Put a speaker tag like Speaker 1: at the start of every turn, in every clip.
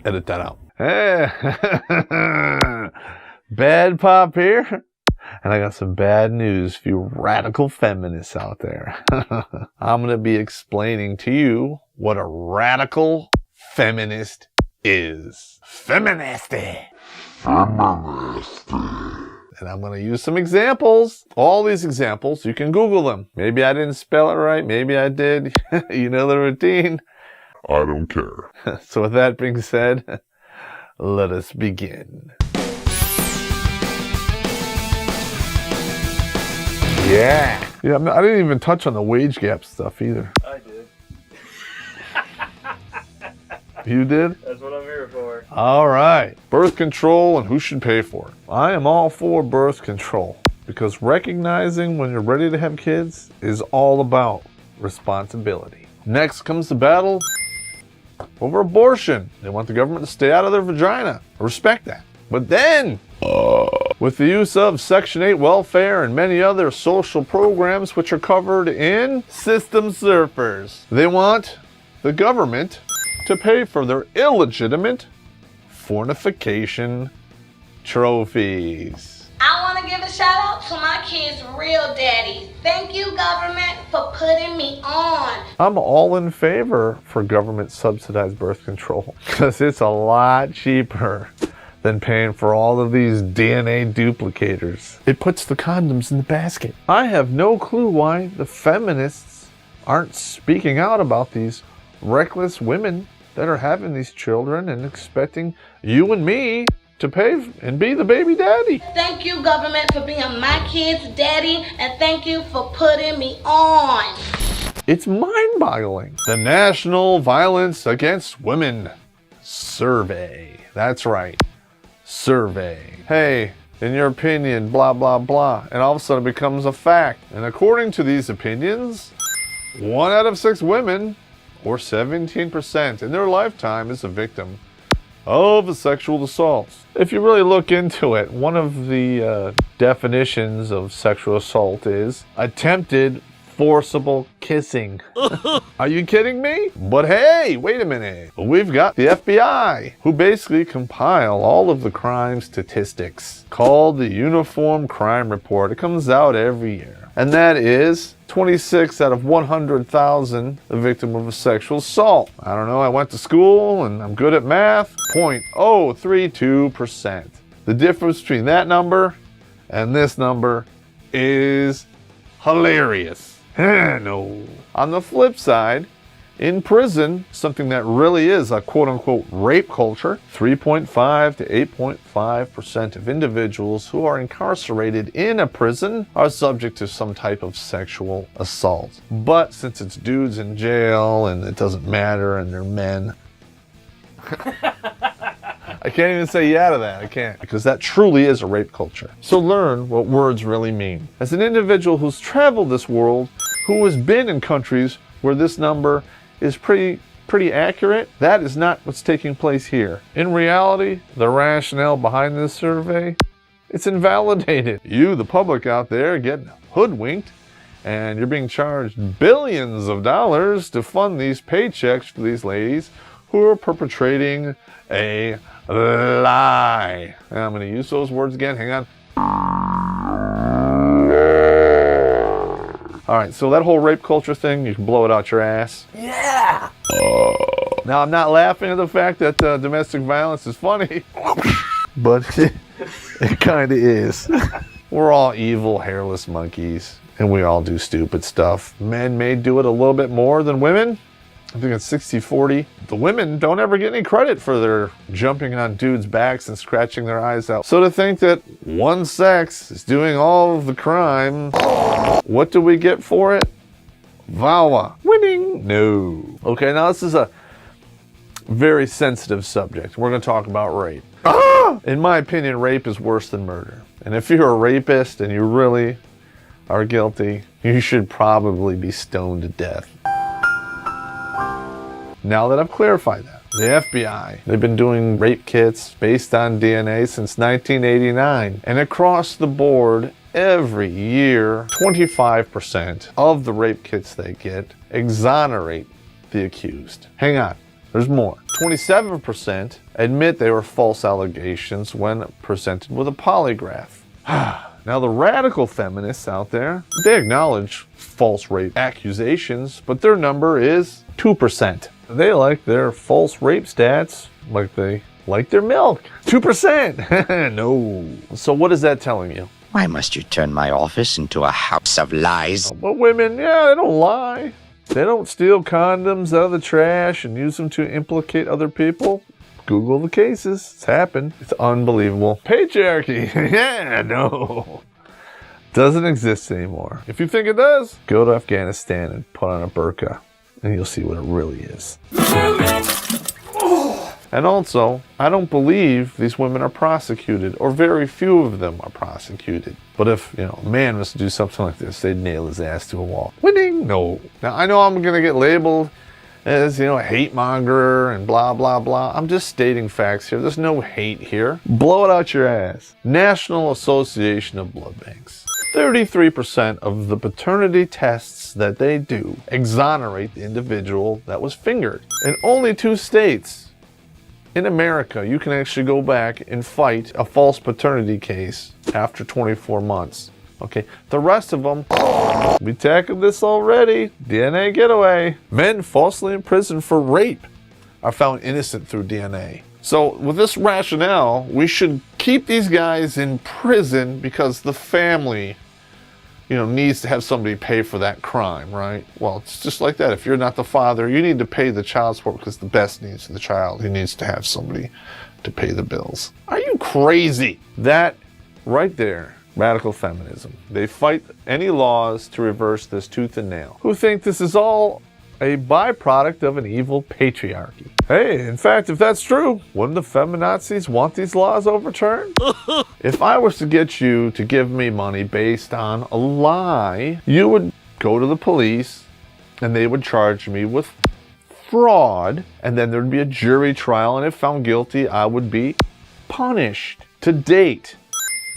Speaker 1: Edit that out. Hey, Bad Pop here. And I got some bad news for you radical feminists out there. I'm going to be explaining to you what a radical feminist is. Feminasty. Feminasty. And I'm going to use some examples. All these examples, you can Google them. Maybe I didn't spell it right. Maybe I did. You know the routine.
Speaker 2: I don't care.
Speaker 1: So with that being said, let us begin. Yeah. Yeah, I didn't even touch on the wage gap stuff either.
Speaker 3: I did.
Speaker 1: You did?
Speaker 3: That's what I'm here for.
Speaker 1: All right. Birth control and who should pay for it. I am all for birth control because recognizing when you're ready to have kids is all about responsibility. Next comes the battle over abortion. They want the government to stay out of their vagina. I respect that. But then, with the use of Section 8 welfare and many other social programs which are covered in System Surfers, they want the government to pay for their illegitimate fornication trophies.
Speaker 4: I want to give a shout out to my kids' real daddies. Thank you, government, for putting me on.
Speaker 1: I'm all in favor for government subsidized birth control because it's a lot cheaper than paying for all of these DNA duplicators. It puts the condoms in the basket. I have no clue why the feminists aren't speaking out about these reckless women that are having these children and expecting you and me to pay and be the baby daddy.
Speaker 4: Thank you, government, for being my kid's daddy, and thank you for putting me on.
Speaker 1: It's mind-boggling. The National Violence Against Women Survey. That's right. Survey. Hey, in your opinion, blah, blah, blah. And all of a sudden it becomes a fact. And according to these opinions, 1 out of 6 women, or 17% in their lifetime, is a victim of a sexual assault. If you really look into it, one of the definitions of sexual assault is attempted forcible kissing. Are you kidding me? But hey, wait a minute. We've got the FBI, who basically compile all of the crime statistics, called the Uniform Crime Report. It comes out every year. And that is 26 out of 100,000 a victim of a sexual assault. I don't know, I went to school and I'm good at math. 0.032%. The difference between that number and this number is hilarious. No. On the flip side, in prison, something that really is a quote-unquote rape culture, 3.5 to 8.5% of individuals who are incarcerated in a prison are subject to some type of sexual assault. But since it's dudes in jail and it doesn't matter and they're men, I can't even say yeah to that. I can't, because that truly is a rape culture. So learn what words really mean. As an individual who's traveled this world, who has been in countries where this number is pretty accurate, that is not what's taking place here. In reality, the rationale behind this survey, it's invalidated. You, the public out there, get hoodwinked, and you're being charged billions of dollars to fund these paychecks for these ladies who are perpetrating a lie. And I'm going to use those words again. Hang on. All right, so that whole rape culture thing, you can blow it out your ass. Yeah! Now, I'm not laughing at the fact that domestic violence is funny, but it kind of is. We're all evil, hairless monkeys, and we all do stupid stuff. Men may do it a little bit more than women. I think it's 60-40. The women don't ever get any credit for their jumping on dudes' backs and scratching their eyes out. So to think that one sex is doing all of the crime, what do we get for it? VAWA. Winning? No. Okay, now this is a very sensitive subject. We're going to talk about rape. In my opinion, rape is worse than murder. And if you're a rapist and you really are guilty, you should probably be stoned to death. Now that I've clarified that, the FBI, they've been doing rape kits based on DNA since 1989. And across the board, every year, 25% of the rape kits they get exonerate the accused. Hang on. There's more. 27% admit they were false allegations when presented with a polygraph. Now, the radical feminists out there, they acknowledge false rape accusations, but their number is 2%. They like their false rape stats like they like their milk. 2%. No. So what is that telling you?
Speaker 3: Why must you turn my office into a house of lies?
Speaker 1: But women, yeah, they don't lie. They don't steal condoms out of the trash and use them to implicate other people. Google the cases. It's happened. It's unbelievable. Patriarchy. Yeah, no. Doesn't exist anymore. If you think it does, go to Afghanistan and put on a burqa, and you'll see what it really is. And also, I don't believe these women are prosecuted, or very few of them are prosecuted. But if, a man was to do something like this, they'd nail his ass to a wall. Winning? No. Now, I know I'm going to get labeled as, a hate monger and blah, blah, blah. I'm just stating facts here. There's no hate here. Blow it out your ass. National Association of Blood Banks. 33% of the paternity tests that they do exonerate the individual that was fingered. In only 2 states in America, you can actually go back and fight a false paternity case after 24 months. Okay, the rest of them, we tackled this already. DNA getaway. Men falsely imprisoned for rape are found innocent through DNA. So with this rationale, we should keep these guys in prison because the family, needs to have somebody pay for that crime, right? Well, it's just like that. If you're not the father, you need to pay the child support because the best needs of the child. He needs to have somebody to pay the bills. Are you crazy? That right there, radical feminism. They fight any laws to reverse this tooth and nail. Who think this is all a byproduct of an evil patriarchy. Hey, in fact, if that's true, wouldn't the feminazis want these laws overturned? If I was to get you to give me money based on a lie, you would go to the police and they would charge me with fraud, and then there'd be a jury trial, and if found guilty, I would be punished. To date,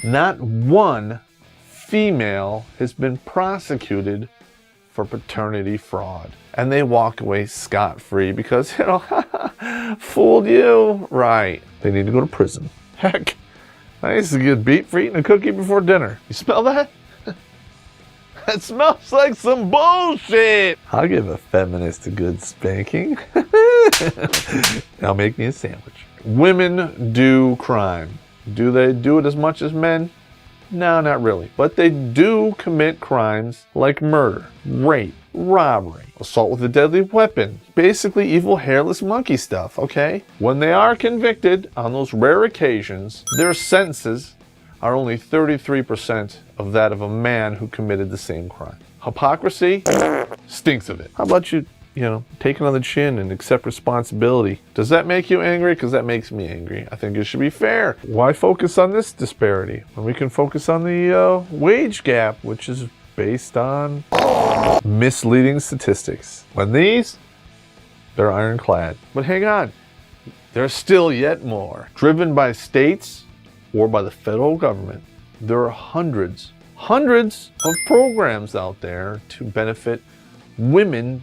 Speaker 1: not one female has been prosecuted for paternity fraud. And they walk away scot-free because, fooled you. Right. They need to go to prison. Heck, I used to get beat for eating a cookie before dinner. You smell that? That smells like some bullshit. I'll give a feminist a good spanking. Now make me a sandwich. Women do crime. Do they do it as much as men? No, not really. But they do commit crimes like murder, rape, robbery, assault with a deadly weapon, basically evil hairless monkey stuff, okay? When they are convicted on those rare occasions, their sentences are only 33% of that of a man who committed the same crime. Hypocrisy stinks of it. How about you take it on the chin and accept responsibility? Does that make you angry? Because that makes me angry. I think it should be fair. Why focus on this disparity when we can focus on the wage gap, which is based on misleading statistics? When they're ironclad. But hang on, there's still yet more. Driven by states or by the federal government, there are hundreds of programs out there to benefit women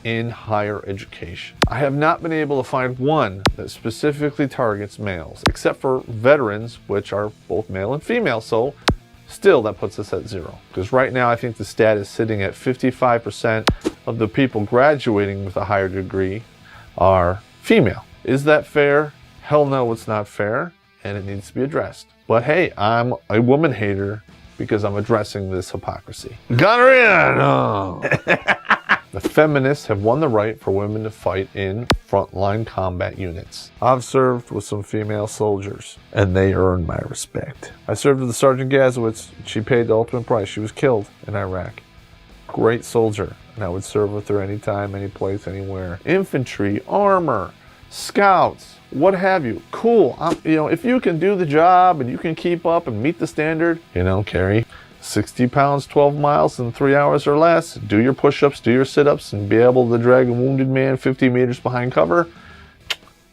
Speaker 1: in higher education. I have not been able to find one that specifically targets males, except for veterans, which are both male and female. So still, that puts us at 0. Because right now, I think the stat is sitting at 55% of the people graduating with a higher degree are female. Is that fair? Hell no, it's not fair, and it needs to be addressed. But hey, I'm a woman hater because I'm addressing this hypocrisy. Gonorrhea! No. The feminists have won the right for women to fight in frontline combat units. I've served with some female soldiers, and they earned my respect. I served with the Sergeant Gazowitz. She paid the ultimate price. She was killed in Iraq. Great soldier, and I would serve with her anytime, any place, anywhere. Infantry, armor, scouts, what have you. Cool. If you can do the job and you can keep up and meet the standard, carry 60 pounds, 12 miles in 3 hours or less, do your push-ups, do your sit-ups, and be able to drag a wounded man 50 meters behind cover,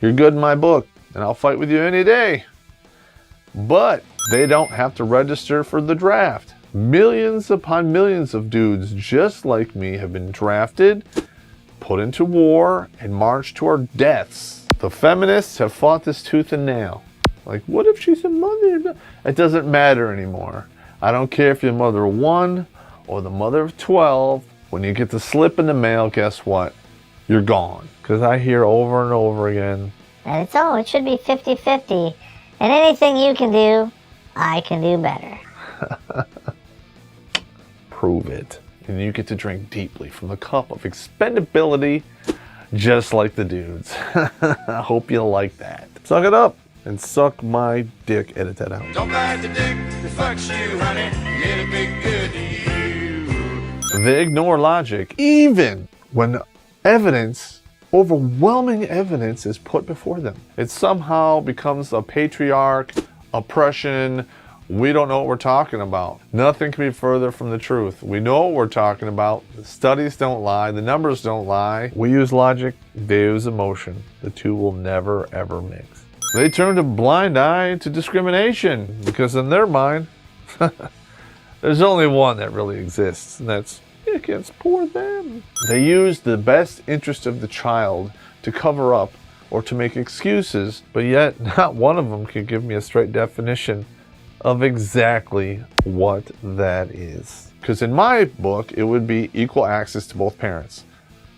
Speaker 1: you're good in my book, and I'll fight with you any day. But they don't have to register for the draft. Millions upon millions of dudes just like me have been drafted put into war and marched to our deaths. The feminists have fought this tooth and nail. Like, what if she's a mother? It doesn't matter anymore. I don't care if you're the mother of 1 or the mother of 12. When you get the slip in the mail, guess what? You're gone. Because I hear over and over again,
Speaker 5: And it should be 50-50. And anything you can do, I can do better.
Speaker 1: prove it. And you get to drink deeply from the cup of expendability, just like the dudes. I hope you like that. Suck it up and suck my dick. Edit that out.
Speaker 6: Don't bite the dick that fucks you, honey. It'll be good to you.
Speaker 1: They ignore logic, even when evidence, overwhelming evidence, is put before them. It somehow becomes a patriarch, oppression. We don't know what we're talking about. Nothing can be further from the truth. We know what we're talking about. The studies don't lie. The numbers don't lie. We use logic. They use emotion. The two will never, ever mix. They turn a blind eye to discrimination because in their mind, there's only one that really exists, and that's against poor them. They use the best interest of the child to cover up or to make excuses, but yet not one of them can give me a straight definition of exactly what that is. Because in my book, it would be equal access to both parents.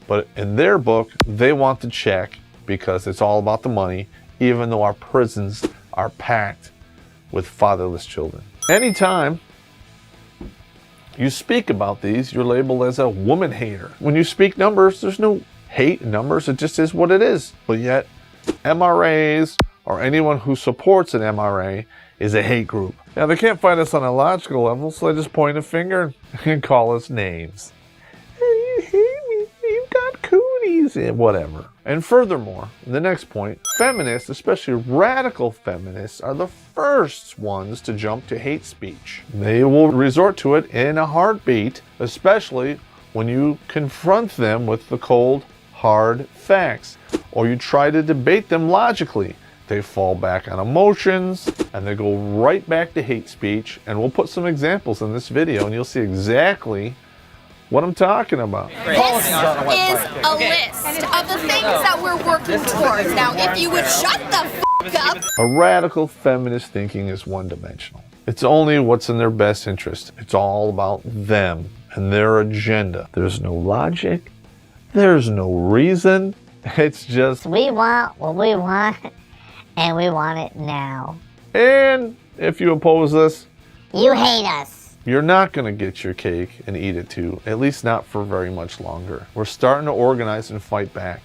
Speaker 1: But in their book, they want the check because it's all about the money, even though our prisons are packed with fatherless children. Anytime you speak about these, you're labeled as a woman hater. When you speak numbers, there's no hate in numbers. It just is what it is. But yet, MRAs or anyone who supports an MRA is a hate group. Now, they can't find us on a logical level, so they just point a finger and call us names. You hate me, you got cooties, and whatever. And furthermore, the next point, feminists, especially radical feminists, are the first ones to jump to hate speech. They will resort to it in a heartbeat, especially when you confront them with the cold, hard facts, or you try to debate them logically. They fall back on emotions and they go right back to hate speech. And we'll put some examples in this video and you'll see exactly what I'm talking about.
Speaker 7: This is a list of the things that we're working towards. Now, if you would shut the f*** up.
Speaker 1: A radical feminist thinking is one-dimensional. It's only what's in their best interest. It's all about them and their agenda. There's no logic. There's no reason. It's just,
Speaker 5: We want what we want, and we want it now.
Speaker 1: and if you oppose us,
Speaker 5: You hate us.
Speaker 1: you're not going to get your cake and eat it too, at least not for very much longer. We're starting to organize and fight back.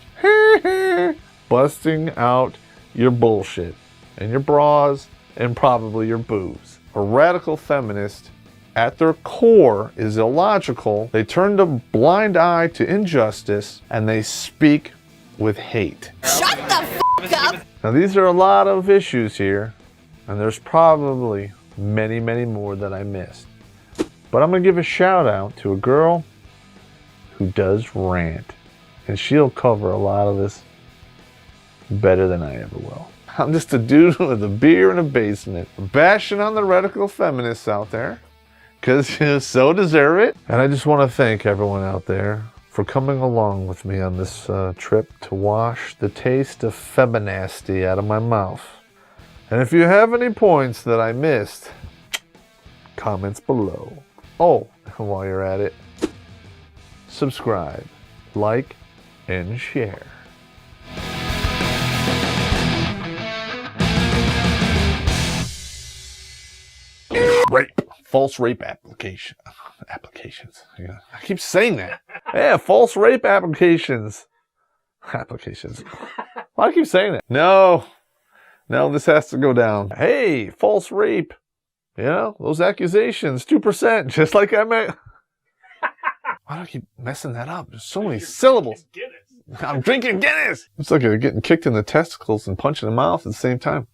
Speaker 1: Busting out your bullshit and your bras and probably your boobs. A radical feminist at their core is illogical. They turn a blind eye to injustice and they speak with hate.
Speaker 7: Shut the f*** up.
Speaker 1: Now these are a lot of issues here, and there's probably many, many more that I missed. But I'm going to give a shout out to a girl who does rant, and she'll cover a lot of this better than I ever will. I'm just a dude with a beer in a basement, bashing on the radical feminists out there, because you so deserve it. And I just want to thank everyone out there for coming along with me on this trip to wash the taste of Feminasty out of my mouth. And if you have any points that I missed, comments below. Oh, and while you're at it, subscribe, like, and share. Rape. False rape applications. Yeah, I keep saying that. Yeah, false rape applications. Why do I keep saying that? No, this has to go down. Hey, false rape. You know, those accusations, 2%, just like I meant. Why do I keep messing that up? There's so many syllables. I'm drinking Guinness. It's like getting kicked in the testicles and punched in the mouth at the same time.